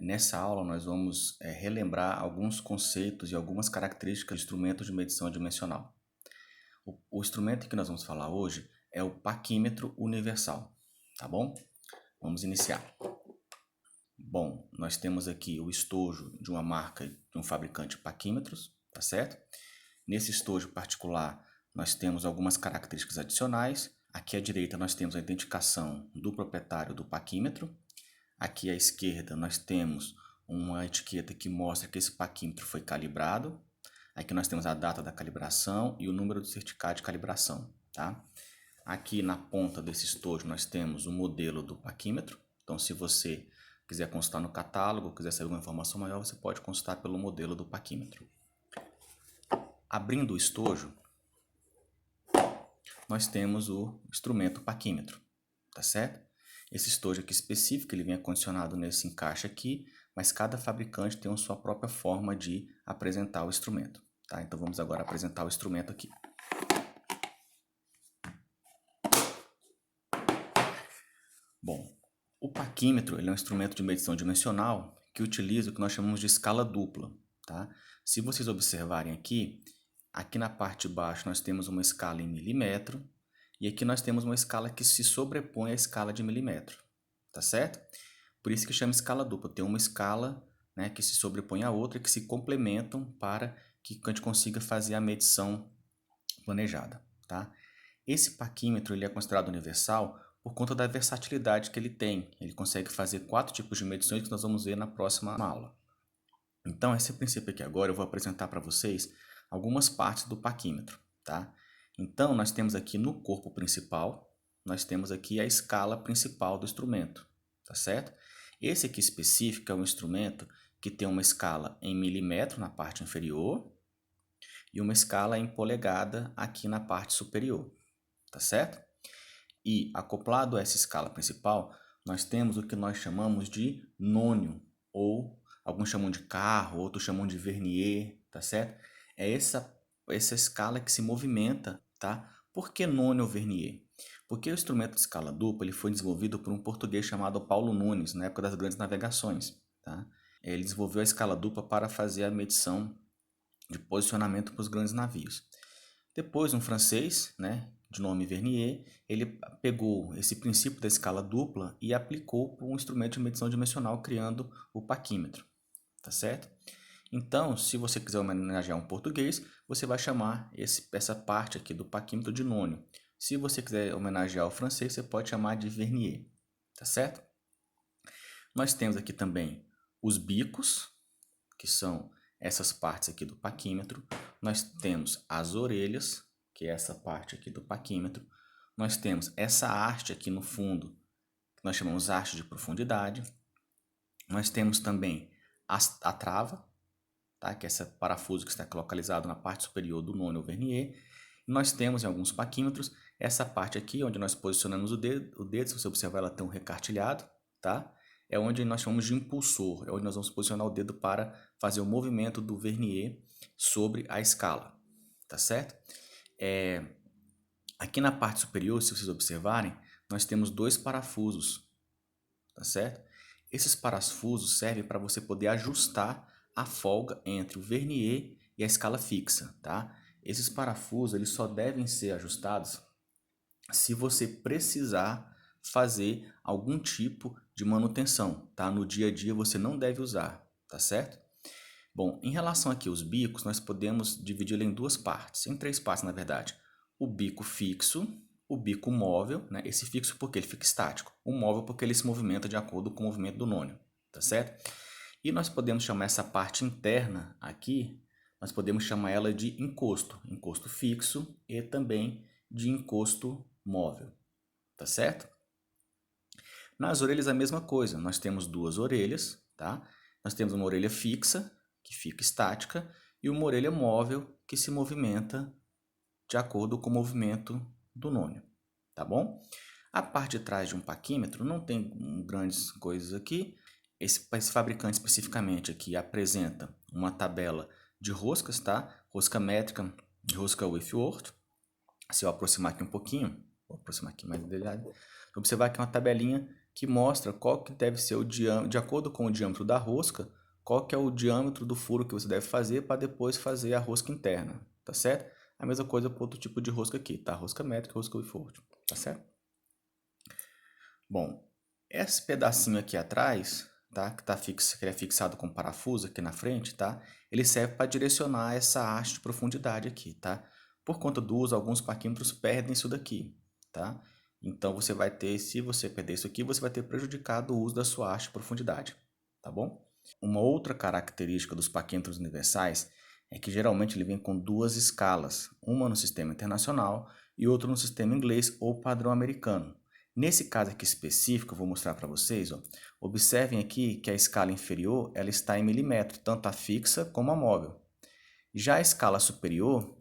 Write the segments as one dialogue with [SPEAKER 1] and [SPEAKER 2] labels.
[SPEAKER 1] Nessa aula nós vamos relembrar alguns conceitos e algumas características de instrumentos de medição dimensional. O instrumento que nós vamos falar hoje é o paquímetro universal, tá bom? Vamos iniciar. Bom, nós temos aqui o estojo de uma marca, de um fabricante paquímetros, tá certo? Nesse estojo particular, nós temos algumas características adicionais. Aqui à direita nós temos a identificação do proprietário do paquímetro. Aqui à esquerda nós temos uma etiqueta que mostra que esse paquímetro foi calibrado. Aqui nós temos a data da calibração e o número do certificado de calibração, tá? Aqui na ponta desse estojo nós temos o modelo do paquímetro. Então, se você quiser consultar no catálogo, quiser saber uma informação maior, você pode consultar pelo modelo do paquímetro. Abrindo o estojo, nós temos o instrumento paquímetro, tá certo? Esse estojo aqui específico, ele vem acondicionado nesse encaixe aqui, mas cada fabricante tem a sua própria forma de apresentar o instrumento, tá? Então vamos agora apresentar o instrumento aqui. Bom, o paquímetro ele é um instrumento de medição dimensional que utiliza o que nós chamamos de escala dupla, tá? Se vocês observarem aqui, aqui na parte de baixo nós temos uma escala em milímetro e aqui nós temos uma escala que se sobrepõe à escala de milímetro, tá certo? Por isso que chama escala dupla, tem uma escala, né, que se sobrepõe à outra e que se complementam para que a gente consiga fazer a medição planejada, tá? Esse paquímetro ele é considerado universal por conta da versatilidade que ele tem. Ele consegue fazer 4 tipos de medições que nós vamos ver na próxima aula. Então, esse princípio aqui agora eu vou apresentar para vocês algumas partes do paquímetro, tá? Então, nós temos aqui no corpo principal, nós temos aqui a escala principal do instrumento, tá certo? Esse aqui específico é um instrumento que tem uma escala em milímetro na parte inferior e uma escala em polegada aqui na parte superior, tá certo? E acoplado a essa escala principal, nós temos o que nós chamamos de nônio, ou alguns chamam de carro, outros chamam de vernier, tá certo? É essa escala que se movimenta, tá? Por que nônio ou vernier? Porque o instrumento de escala dupla ele foi desenvolvido por um português chamado Paulo Nunes, na época das grandes navegações, tá? Ele desenvolveu a escala dupla para fazer a medição de posicionamento para os grandes navios. Depois, um francês, né, de nome Vernier, ele pegou esse princípio da escala dupla e aplicou para um instrumento de medição dimensional, criando o paquímetro, tá certo? Então, se você quiser homenagear um português, você vai chamar essa parte aqui do paquímetro de nônio. Se você quiser homenagear o francês, você pode chamar de Vernier, tá certo? Nós temos aqui também os bicos, que são essas partes aqui do paquímetro. Nós temos as orelhas, que é essa parte aqui do paquímetro. Nós temos essa haste aqui no fundo, que nós chamamos haste de profundidade. Nós temos também a trava, tá? Que é esse parafuso que está localizado na parte superior do nônio ou vernier. E nós temos em alguns paquímetros essa parte aqui, onde nós posicionamos o dedo, se você observar, ela tem um recartilhado, tá? É onde nós chamamos de impulsor, é onde nós vamos posicionar o dedo para fazer o movimento do vernier sobre a escala, tá certo? Aqui na parte superior, se vocês observarem, nós temos 2 parafusos, tá certo? Esses parafusos servem para você poder ajustar a folga entre o vernier e a escala fixa, tá? Esses parafusos eles só devem ser ajustados se você precisar fazer algum tipo de manutenção, tá? No dia a dia você não deve usar, tá certo? Bom, em relação aqui aos bicos, nós podemos dividi-lo em 2 partes, em 3 partes na verdade. O bico fixo, o bico móvel, né? Esse fixo porque ele fica estático, o móvel porque ele se movimenta de acordo com o movimento do nônio, tá certo? E nós podemos chamar essa parte interna aqui, nós podemos chamar ela de encosto, encosto fixo e também de encosto móvel, tá certo? Nas orelhas a mesma coisa, nós temos 2 orelhas, tá? Nós temos uma orelha fixa, que fica estática, e uma orelha móvel, que se movimenta de acordo com o movimento do nônio, tá bom? A parte de trás de um paquímetro não tem grandes coisas aqui. Esse fabricante especificamente aqui apresenta uma tabela de roscas, tá? Rosca métrica, rosca Whitworth. Se eu aproximar aqui um pouquinho, Vou aproximar aqui mais detalhado. Observar aqui uma tabelinha que mostra qual que deve ser o diâmetro, de acordo com o diâmetro da rosca, qual que é o diâmetro do furo que você deve fazer para depois fazer a rosca interna, tá certo? A mesma coisa para outro tipo de rosca aqui, tá? Rosca métrica, rosca Wilford, tá certo? Bom, esse pedacinho aqui atrás, tá? Que tá fixo, que ele é fixado com parafuso aqui na frente, tá? Ele serve para direcionar essa haste de profundidade aqui, tá? Por conta do uso, alguns parquímetros perdem isso daqui, tá? Então você vai ter, se você perder isso aqui, você vai ter prejudicado o uso da sua haste de profundidade, tá bom? Uma outra característica dos parquímetros universais é que geralmente ele vem com duas escalas, uma no sistema internacional e outra no sistema inglês ou padrão americano. Nesse caso aqui específico, eu vou mostrar para vocês, ó, observem aqui que a escala inferior ela está em milímetro, tanto a fixa como a móvel. Já a escala superior,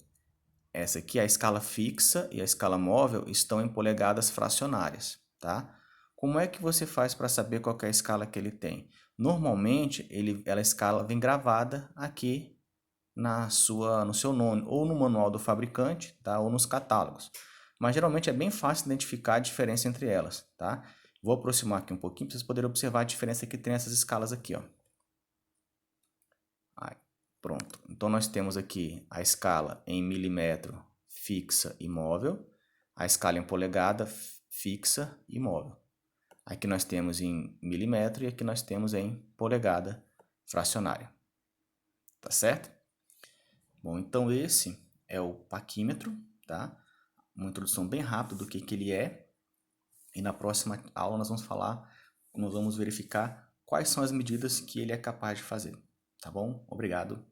[SPEAKER 1] essa aqui, a escala fixa e a escala móvel estão em polegadas fracionárias, tá? Como é que você faz para saber qual é a escala que ele tem? Normalmente, a escala vem gravada aqui no seu nome, ou no manual do fabricante, tá? Ou nos catálogos. Mas geralmente é bem fácil identificar a diferença entre elas, tá? Vou aproximar aqui um pouquinho para vocês poderem observar a diferença que tem essas escalas aqui, ó. Aí, pronto. Então nós temos aqui a escala em milímetro fixa e móvel, a escala em polegada fixa e móvel. Aqui nós temos em milímetro e aqui nós temos em polegada fracionária. Tá certo? Bom, então esse é o paquímetro, tá? Uma introdução bem rápida do que ele é. E na próxima aula nós vamos verificar quais são as medidas que ele é capaz de fazer. Tá bom? Obrigado.